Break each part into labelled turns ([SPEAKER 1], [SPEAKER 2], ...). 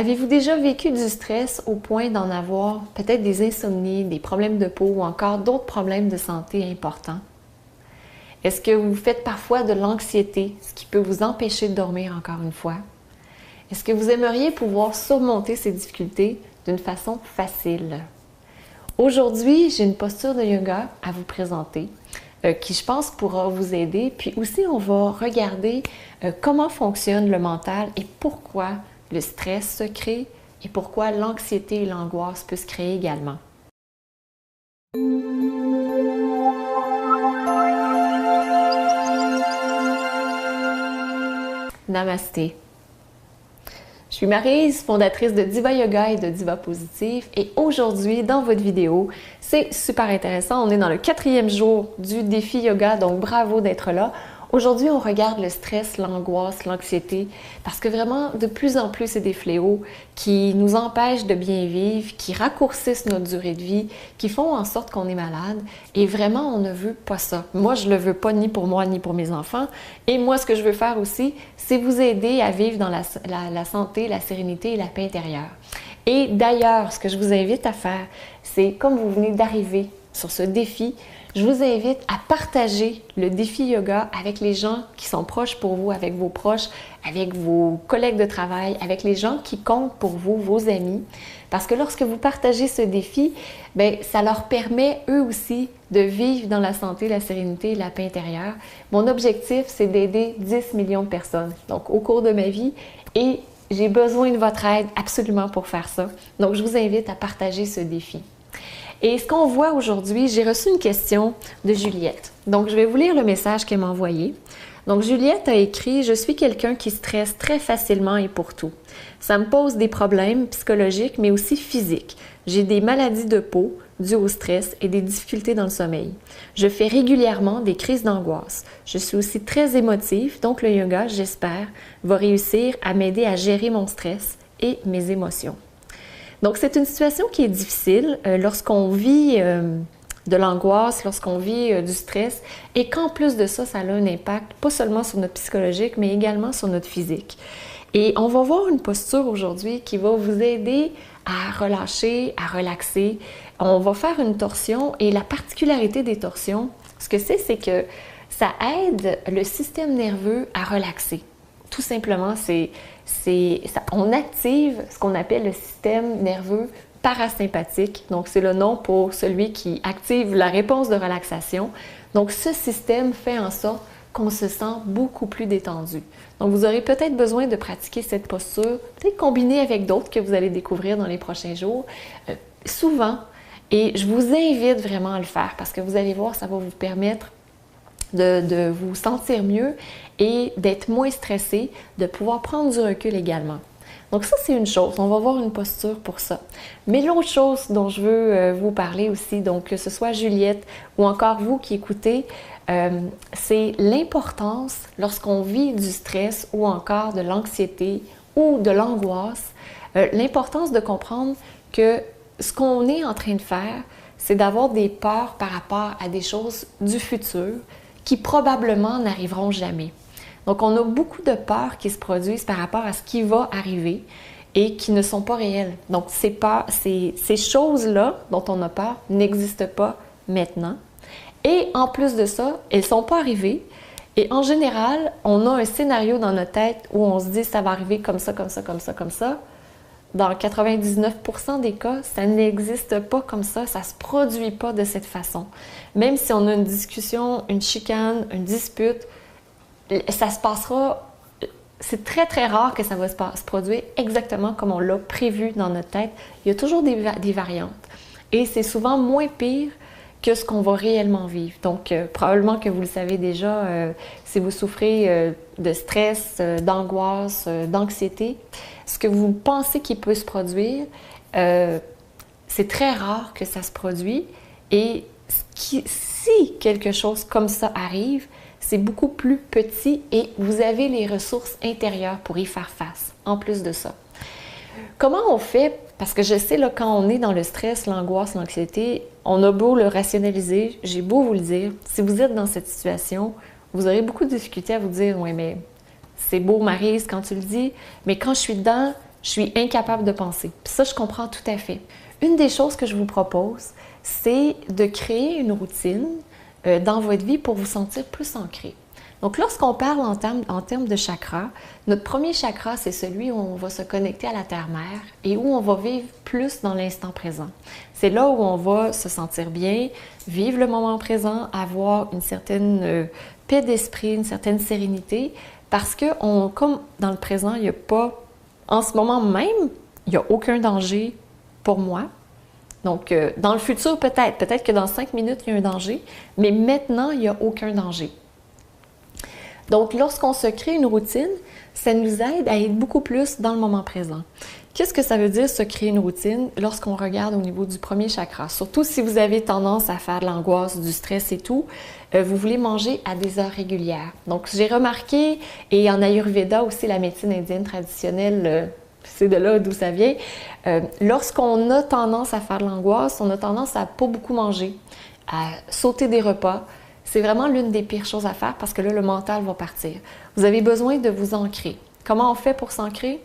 [SPEAKER 1] Avez-vous déjà vécu du stress au point d'en avoir peut-être des insomnies, des problèmes de peau ou encore d'autres problèmes de santé importants? Est-ce que vous faites parfois de l'anxiété, ce qui peut vous empêcher de dormir encore une fois? Est-ce que vous aimeriez pouvoir surmonter ces difficultés d'une façon facile? Aujourd'hui, j'ai une posture de yoga à vous présenter qui, je pense, pourra vous aider. Puis aussi, on va regarder comment fonctionne le mental et pourquoi le stress se crée et pourquoi l'anxiété et l'angoisse peuvent se créer également. Namasté. Je suis Maryse, fondatrice de Diva Yoga et de Diva Positive, et aujourd'hui, dans votre vidéo, c'est super intéressant. On est dans le 4e jour du défi yoga, donc bravo d'être là. Aujourd'hui, on regarde le stress, l'angoisse, l'anxiété, parce que vraiment, de plus en plus, c'est des fléaux qui nous empêchent de bien vivre, qui raccourcissent notre durée de vie, qui font en sorte qu'on est malade. Et vraiment, on ne veut pas ça. Moi, je ne le veux pas ni pour moi, ni pour mes enfants. Et moi, ce que je veux faire aussi, c'est vous aider à vivre dans la santé, la sérénité et la paix intérieure. Et d'ailleurs, ce que je vous invite à faire, c'est comme vous venez d'arriver sur ce défi, je vous invite à partager le défi yoga avec les gens qui sont proches pour vous, avec vos proches, avec vos collègues de travail, avec les gens qui comptent pour vous, vos amis. Parce que lorsque vous partagez ce défi, bien, ça leur permet eux aussi de vivre dans la santé, la sérénité et la paix intérieure. Mon objectif, c'est d'aider 10 millions de personnes, donc au cours de ma vie, et j'ai besoin de votre aide absolument pour faire ça. Donc, je vous invite à partager ce défi. Et ce qu'on voit aujourd'hui, j'ai reçu une question de Juliette. Donc, je vais vous lire le message qu'elle m'a envoyé. Donc, Juliette a écrit « Je suis quelqu'un qui stresse très facilement et pour tout. Ça me pose des problèmes psychologiques, mais aussi physiques. J'ai des maladies de peau dues au stress et des difficultés dans le sommeil. Je fais régulièrement des crises d'angoisse. Je suis aussi très émotive, donc le yoga, j'espère, va réussir à m'aider à gérer mon stress et mes émotions. » Donc, c'est une situation qui est difficile lorsqu'on vit de l'angoisse, lorsqu'on vit du stress et qu'en plus de ça, ça a un impact pas seulement sur notre psychologique, mais également sur notre physique. Et on va voir une posture aujourd'hui qui va vous aider à relâcher, à relaxer. On va faire une torsion et la particularité des torsions, ce que c'est que ça aide le système nerveux à relaxer. Tout simplement, on active ce qu'on appelle le système nerveux parasympathique. Donc, c'est le nom pour celui qui active la réponse de relaxation. Donc, ce système fait en sorte qu'on se sent beaucoup plus détendu. Donc, vous aurez peut-être besoin de pratiquer cette posture, peut-être combinée avec d'autres que vous allez découvrir dans les prochains jours, souvent. Et je vous invite vraiment à le faire parce que vous allez voir, ça va vous permettre de vous sentir mieux et d'être moins stressé, de pouvoir prendre du recul également. Donc ça, c'est une chose. On va voir une posture pour ça. Mais l'autre chose dont je veux vous parler aussi, donc que ce soit Juliette ou encore vous qui écoutez, c'est l'importance lorsqu'on vit du stress ou encore de l'anxiété ou de l'angoisse, l'importance de comprendre que ce qu'on est en train de faire, c'est d'avoir des peurs par rapport à des choses du futur qui probablement n'arriveront jamais. Donc, on a beaucoup de peurs qui se produisent par rapport à ce qui va arriver et qui ne sont pas réelles. Donc, ces choses-là dont on a peur n'existent pas maintenant. Et en plus de ça, elles ne sont pas arrivées. Et en général, on a un scénario dans notre tête où on se dit « ça va arriver comme ça, comme ça, comme ça, comme ça ». Dans 99% des cas, ça n'existe pas comme ça ne se produit pas de cette façon. Même si on a une discussion, une chicane, une dispute, ça se passera, c'est très très rare que ça va se produire exactement comme on l'a prévu dans notre tête. Il y a toujours des variantes. Et c'est souvent moins pire que ce qu'on va réellement vivre. Donc, probablement que vous le savez déjà, si vous souffrez de stress, d'angoisse, d'anxiété, ce que vous pensez qu'il peut se produire, c'est très rare que ça se produit. Et si quelque chose comme ça arrive, c'est beaucoup plus petit et vous avez les ressources intérieures pour y faire face, en plus de ça. Comment on fait? Parce que je sais, là, quand on est dans le stress, l'angoisse, l'anxiété, on a beau le rationaliser, j'ai beau vous le dire, si vous êtes dans cette situation, vous aurez beaucoup de difficultés à vous dire « Oui, mais c'est beau, Maryse, quand tu le dis, mais quand je suis dedans, Je suis incapable de penser. Puis ça, je comprends tout à fait. Une des choses que je vous propose, c'est de créer une routine dans votre vie pour vous sentir plus ancré. Donc, lorsqu'on parle en termes de chakra, notre premier chakra, c'est celui où on va se connecter à la terre-mère et où on va vivre plus dans l'instant présent. C'est là où on va se sentir bien, vivre le moment présent, avoir une certaine paix d'esprit, une certaine sérénité, parce que, comme dans le présent, il n'y a pas, en ce moment même, il n'y a aucun danger pour moi. Donc, dans le futur, peut-être que dans 5 minutes, il y a un danger, mais maintenant, il n'y a aucun danger. Donc, lorsqu'on se crée une routine, ça nous aide à être beaucoup plus dans le moment présent. Qu'est-ce que ça veut dire se créer une routine lorsqu'on regarde au niveau du premier chakra? Surtout si vous avez tendance à faire de l'angoisse, du stress et tout, vous voulez manger à des heures régulières. Donc, j'ai remarqué, et en Ayurveda aussi, la médecine indienne traditionnelle, c'est de là d'où ça vient, lorsqu'on a tendance à faire de l'angoisse, on a tendance à pas beaucoup manger, à sauter des repas. C'est vraiment l'une des pires choses à faire parce que là, le mental va partir. Vous avez besoin de vous ancrer. Comment on fait pour s'ancrer?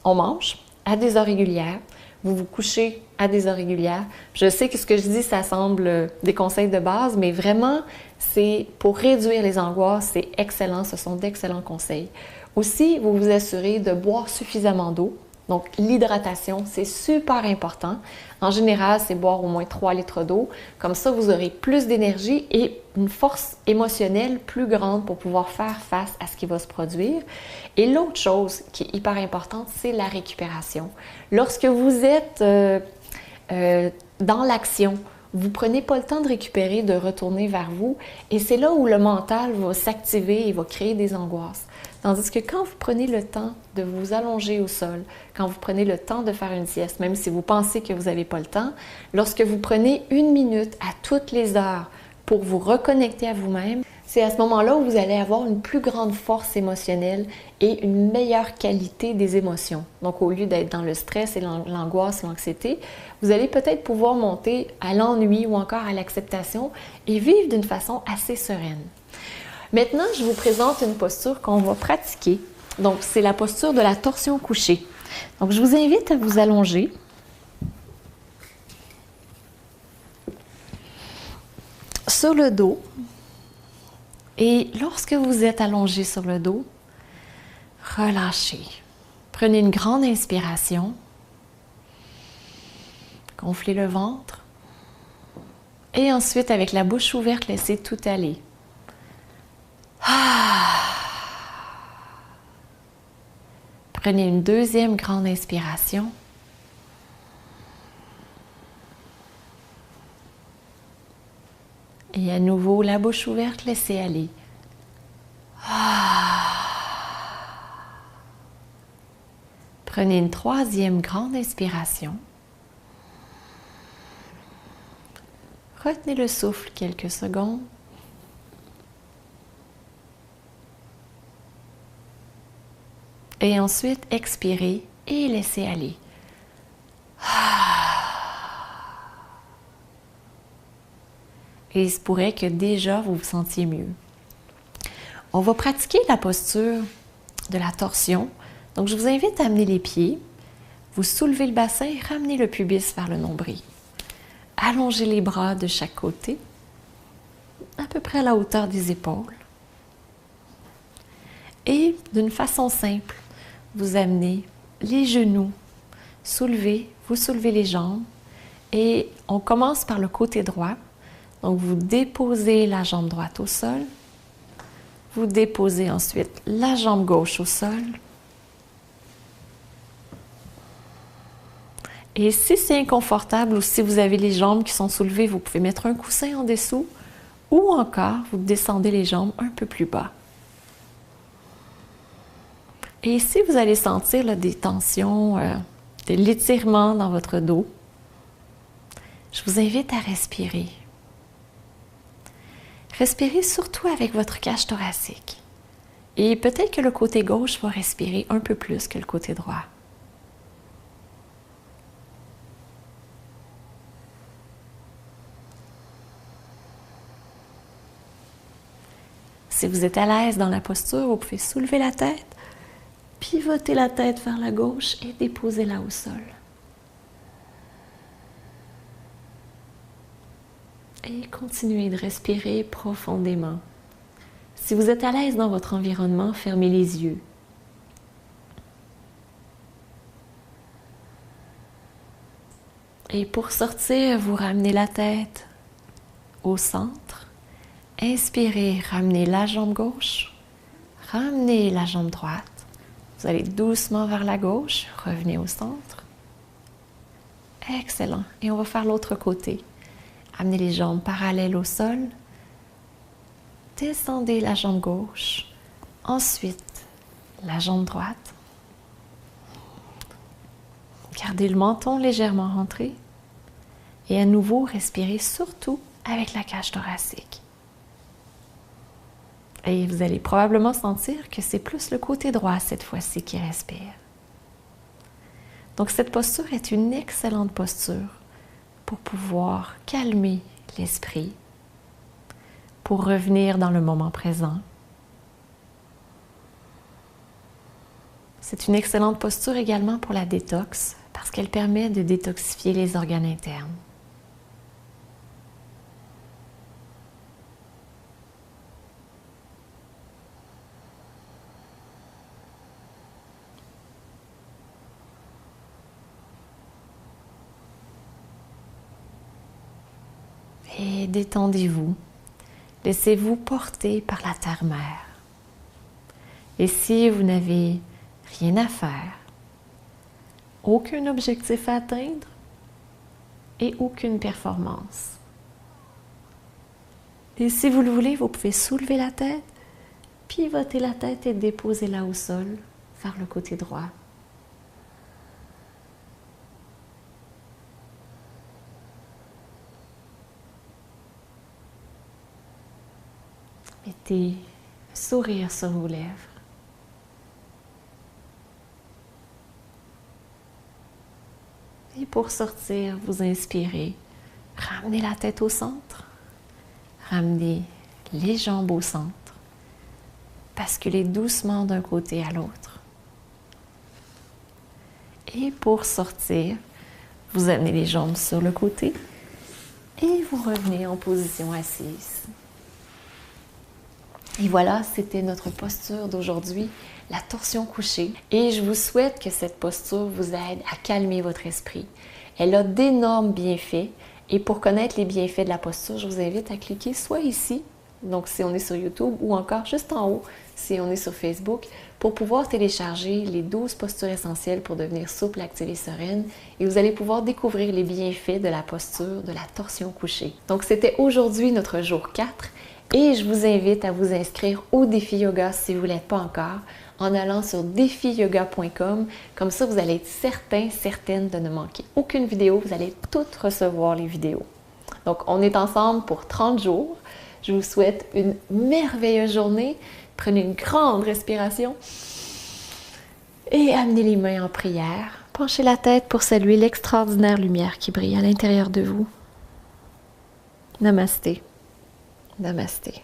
[SPEAKER 1] On mange à des heures régulières. Vous vous couchez à des heures régulières. Je sais que ce que je dis, ça semble des conseils de base, mais vraiment, c'est pour réduire les angoisses, c'est excellent. Ce sont d'excellents conseils. Aussi, vous vous assurez de boire suffisamment d'eau. Donc, l'hydratation, c'est super important. En général, c'est boire au moins 3 litres d'eau. Comme ça, vous aurez plus d'énergie et une force émotionnelle plus grande pour pouvoir faire face à ce qui va se produire. Et l'autre chose qui est hyper importante, c'est la récupération. Lorsque vous êtes dans l'action, vous ne prenez pas le temps de récupérer, de retourner vers vous. Et c'est là où le mental va s'activer et va créer des angoisses. Tandis que quand vous prenez le temps de vous allonger au sol, quand vous prenez le temps de faire une sieste, même si vous pensez que vous n'avez pas le temps, lorsque vous prenez 1 minute à toutes les heures pour vous reconnecter à vous-même, c'est à ce moment-là où vous allez avoir une plus grande force émotionnelle et une meilleure qualité des émotions. Donc, au lieu d'être dans le stress et l'angoisse, l'anxiété, vous allez peut-être pouvoir monter à l'ennui ou encore à l'acceptation et vivre d'une façon assez sereine. Maintenant, je vous présente une posture qu'on va pratiquer. Donc, c'est la posture de la torsion couchée. Donc, je vous invite à vous allonger. Sur le dos. Et lorsque vous êtes allongé sur le dos, relâchez. Prenez une grande inspiration. Gonflez le ventre. Et ensuite, avec la bouche ouverte, laissez tout aller. Prenez une deuxième grande inspiration. Et à nouveau, la bouche ouverte, laissez aller. Prenez une troisième grande inspiration. Retenez le souffle quelques secondes. Et ensuite, expirez et laissez aller. Et il se pourrait que déjà vous vous sentiez mieux. On va pratiquer la posture de la torsion. Donc, je vous invite à amener les pieds. Vous soulevez le bassin et ramenez le pubis vers le nombril. Allongez les bras de chaque côté, à peu près à la hauteur des épaules. Et d'une façon simple, vous amenez les genoux soulevés, vous soulevez les jambes et on commence par le côté droit. Donc, vous déposez la jambe droite au sol. Vous déposez ensuite la jambe gauche au sol. Et si c'est inconfortable ou si vous avez les jambes qui sont soulevées, vous pouvez mettre un coussin en dessous ou encore vous descendez les jambes un peu plus bas. Et ici, vous allez sentir là, des tensions, de l'étirement dans votre dos. Je vous invite à respirer. Respirez surtout avec votre cage thoracique. Et peut-être que le côté gauche va respirer un peu plus que le côté droit. Si vous êtes à l'aise dans la posture, vous pouvez soulever la tête Pivotez la tête vers la gauche et déposez-la au sol. Et continuez de respirer profondément. Si vous êtes à l'aise dans votre environnement, fermez les yeux. Et pour sortir, vous ramenez la tête au centre. Inspirez, ramenez la jambe gauche, ramenez la jambe droite. Vous allez doucement vers la gauche, revenez au centre. Excellent. Et on va faire l'autre côté. Amenez les jambes parallèles au sol. Descendez la jambe gauche. Ensuite, la jambe droite. Gardez le menton légèrement rentré. Et à nouveau, respirez surtout avec la cage thoracique. Et vous allez probablement sentir que c'est plus le côté droit cette fois-ci qui respire. Donc cette posture est une excellente posture pour pouvoir calmer l'esprit, pour revenir dans le moment présent. C'est une excellente posture également pour la détox parce qu'elle permet de détoxifier les organes internes. Et détendez-vous. Laissez-vous porter par la terre-mère. Et si vous n'avez rien à faire, aucun objectif à atteindre et aucune performance. Et si vous le voulez, vous pouvez soulever la tête, pivoter la tête et déposer-la au sol vers le côté droit. Mettez un sourire sur vos lèvres. Et pour sortir, vous inspirez. Ramenez la tête au centre. Ramenez les jambes au centre. Basculez doucement d'un côté à l'autre. Et pour sortir, vous amenez les jambes sur le côté et vous revenez en position assise. Et voilà, c'était notre posture d'aujourd'hui, la torsion couchée. Et je vous souhaite que cette posture vous aide à calmer votre esprit. Elle a d'énormes bienfaits. Et pour connaître les bienfaits de la posture, je vous invite à cliquer soit ici, donc si on est sur YouTube, ou encore juste en haut, si on est sur Facebook, pour pouvoir télécharger les 12 postures essentielles pour devenir souple, active et sereine. Et vous allez pouvoir découvrir les bienfaits de la posture de la torsion couchée. Donc c'était aujourd'hui notre jour 4. Et je vous invite à vous inscrire au défi yoga si vous ne l'êtes pas encore en allant sur defiyoga.com. Comme ça, vous allez être certaine de ne manquer aucune vidéo. Vous allez toutes recevoir les vidéos. Donc, on est ensemble pour 30 jours. Je vous souhaite une merveilleuse journée. Prenez une grande respiration et amenez les mains en prière. Penchez la tête pour saluer l'extraordinaire lumière qui brille à l'intérieur de vous. Namasté. Namasté.